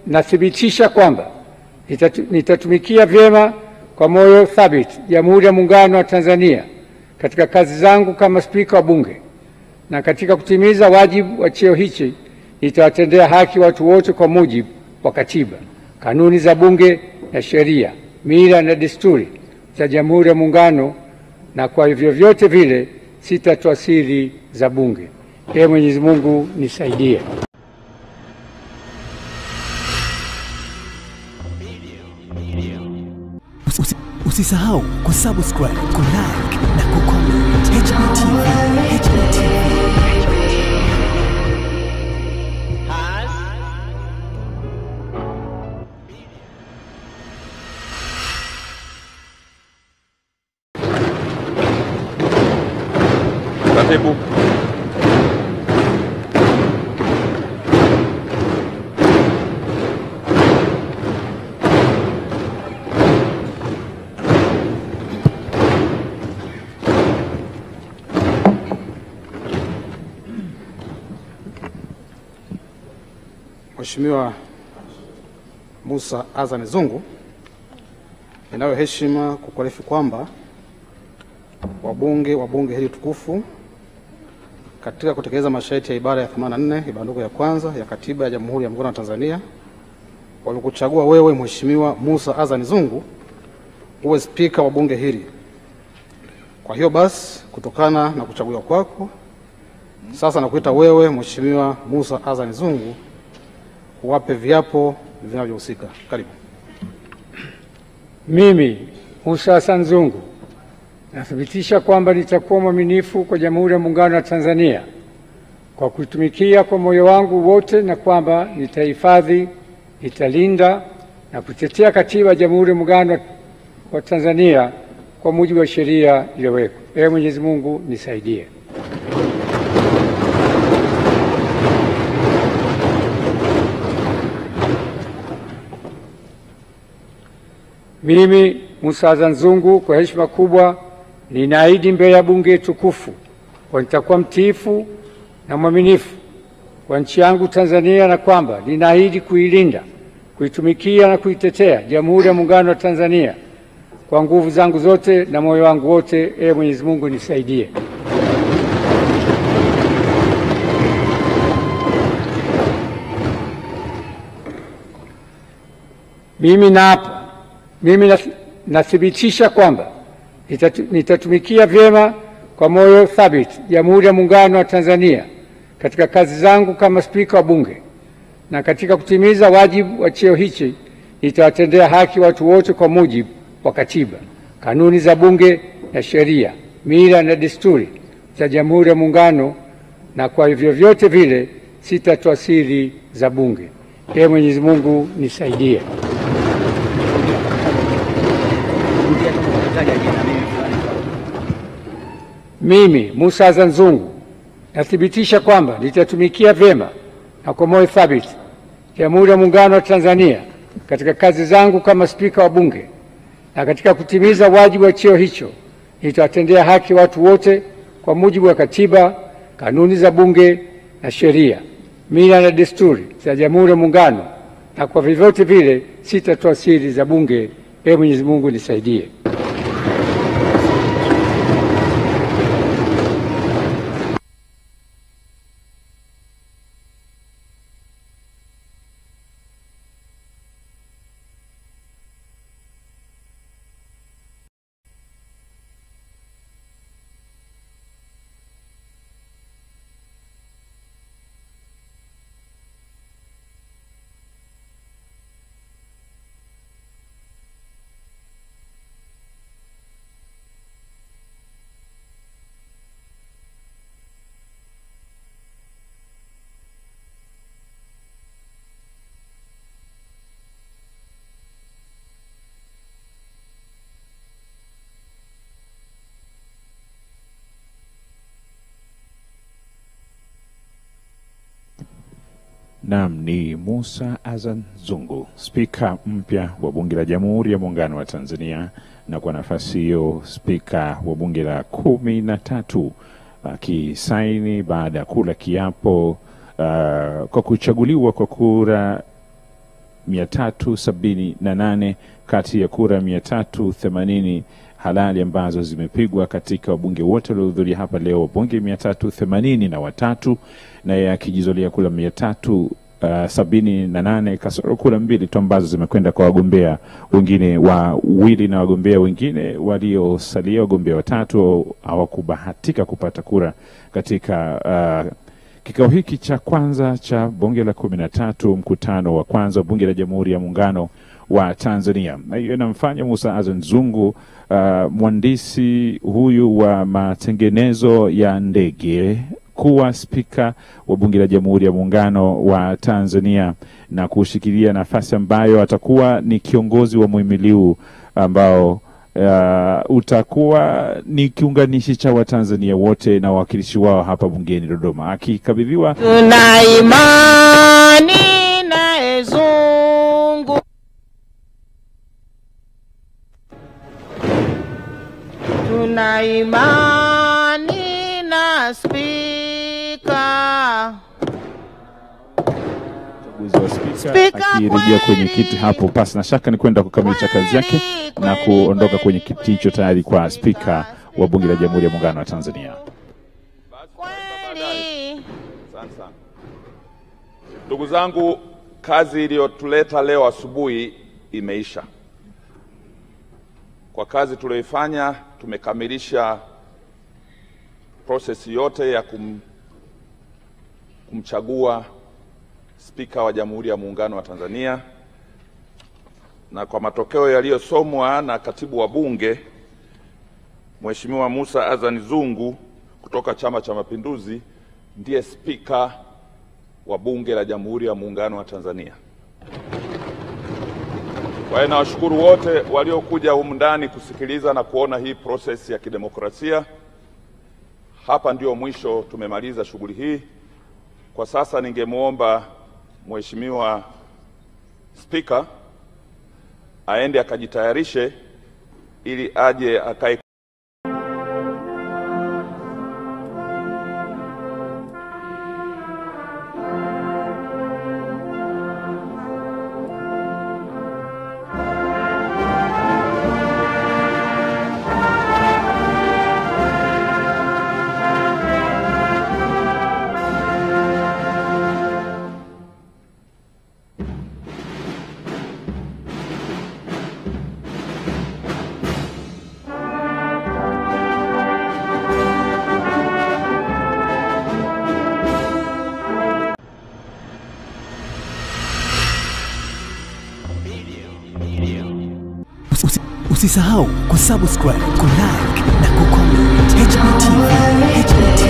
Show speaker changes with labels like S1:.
S1: Nathibitisha kwamba nitatumikia vyema kwa moyo thabiti Jamhuri ya Muungano wa Tanzania katika kazi zangu kama Spika wa Bunge, na katika kutimiza wajibu wa cheo hichi nitawatendea haki watu wote kwa mujibu wa Katiba, kanuni za Bunge na sheria, mila na desturi za Jamhuri ya Muungano, na kwa vyovyote vile sitatoa siri za Bunge. Ee Mwenyezi Mungu nisaidie.
S2: Usisahau kusubscribe, kulike na kucomment. HBTV.
S3: Katibu.
S4: Mheshimiwa Musa Azan Zungu, ninayo heshima kukuarifu kwamba wabunge wa bunge hili tukufu katika kutekeleza masharti ya ibara ya 84 ibanduko ya kwanza ya Katiba ya Jamhuri ya Muungano wa Tanzania walikuchagua wewe Mheshimiwa Musa Azan Zungu uwe spika wa bunge hili. Kwa hiyo basi, kutokana na kuchaguliwa kwako, sasa nakuita wewe Mheshimiwa Musa Azan Zungu uwape viapo vinavyohusika. Karibu.
S1: Mimi Musa Azan Zungu nathibitisha kwamba nitakuwa mwaminifu kwa Jamhuri ya Muungano wa Tanzania kwa kuitumikia kwa moyo wangu wote, na kwamba nitahifadhi, nitalinda na kutetea Katiba ya Jamhuri ya Muungano wa Tanzania kwa mujibu wa sheria iliyowekwa. Ee Mwenyezi Mungu nisaidie. Mimi Musa Azan Zungu kwa heshima kubwa ninaahidi mbele ya bunge tukufu kwa nitakuwa mtiifu na mwaminifu kwa nchi yangu Tanzania, na kwamba ninaahidi kuilinda, kuitumikia na kuitetea Jamhuri ya Muungano wa Tanzania kwa nguvu zangu zote na moyo wangu wote. Ee Mwenyezi Mungu nisaidie. Mimi nathibitisha kwamba nitatumikia vyema kwa moyo thabiti Jamhuri ya Muungano wa Tanzania katika kazi zangu kama Spika wa Bunge, na katika kutimiza wajibu wa cheo hichi nitawatendea haki watu wote kwa mujibu wa Katiba, kanuni za Bunge na sheria, mila na desturi za Jamhuri ya Muungano, na kwa vyovyote vile sitatoa siri za Bunge. Ee Mwenyezi Mungu nisaidie. Mimi Musa Azan Zungu nathibitisha kwamba nitatumikia vyema na kwa moyo thabiti Jamhuri ya Muungano wa Tanzania katika kazi zangu kama Spika wa Bunge, na katika kutimiza wajibu wa cheo hicho nitawatendea haki watu wote kwa mujibu wa Katiba, kanuni za Bunge na sheria, mila na desturi za Jamhuri ya Muungano, na kwa vyovyote vile sitatoa siri za Bunge. Ee Mwenyezi Mungu nisaidie.
S3: Naam, ni Musa Azan Zungu, spika mpya wa Bunge la Jamhuri ya Muungano wa Tanzania, na kwa nafasi hiyo spika wa Bunge la 13 akisaini baada ya kula kiapo kwa kuchaguliwa kwa kura 378 kati ya kura 380 halali ambazo zimepigwa katika wabunge wote waliohudhuria hapa leo, wabunge 383 na yakijizolea kula 378 kasoro kula 2 tu ambazo zimekwenda kwa wagombea wengine wawili, na wagombea wengine waliosalia, wagombea watatu, hawakubahatika kupata kura katika kikao hiki cha kwanza cha bunge la 13, mkutano wa kwanza wa bunge la Jamhuri ya Muungano wa Tanzania. Na hiyo inamfanya Musa Azan Zungu, mhandisi huyu wa matengenezo ya ndege, kuwa spika wa bunge la Jamhuri ya Muungano wa Tanzania na kushikilia nafasi ambayo atakuwa ni kiongozi wa muhimili ambao utakuwa ni kiunganishi cha Watanzania wote na wawakilishi wao hapa bungeni Dodoma. Akikabidhiwa
S5: tuna imani na Zungu, tuna imani na spika.
S3: Spika akirejea kwenye kiti hapo, pasi na shaka ni kwenda kukamilisha kazi yake na kuondoka kwenye kiti hicho tayari kwa spika wa bunge la Jamhuri ya Muungano wa Tanzania.
S6: Ndugu zangu, kazi iliyotuleta leo asubuhi imeisha. Kwa kazi tuliyoifanya, tumekamilisha process yote ya kumchagua spika wa Jamhuri ya Muungano wa Tanzania, na kwa matokeo yaliyosomwa na katibu wa bunge Mheshimiwa Musa Azan Zungu kutoka Chama cha Mapinduzi ndiye spika wa bunge la Jamhuri ya Muungano wa Tanzania. Kwa hiyo nawashukuru wote waliokuja humu ndani kusikiliza na kuona hii process ya kidemokrasia. Hapa ndio mwisho, tumemaliza shughuli hii. Kwa sasa ningemuomba Mheshimiwa Spika aende akajitayarishe ili aje akae.
S2: Usisahau kusubscribe, kulike na kucomment. HB TV.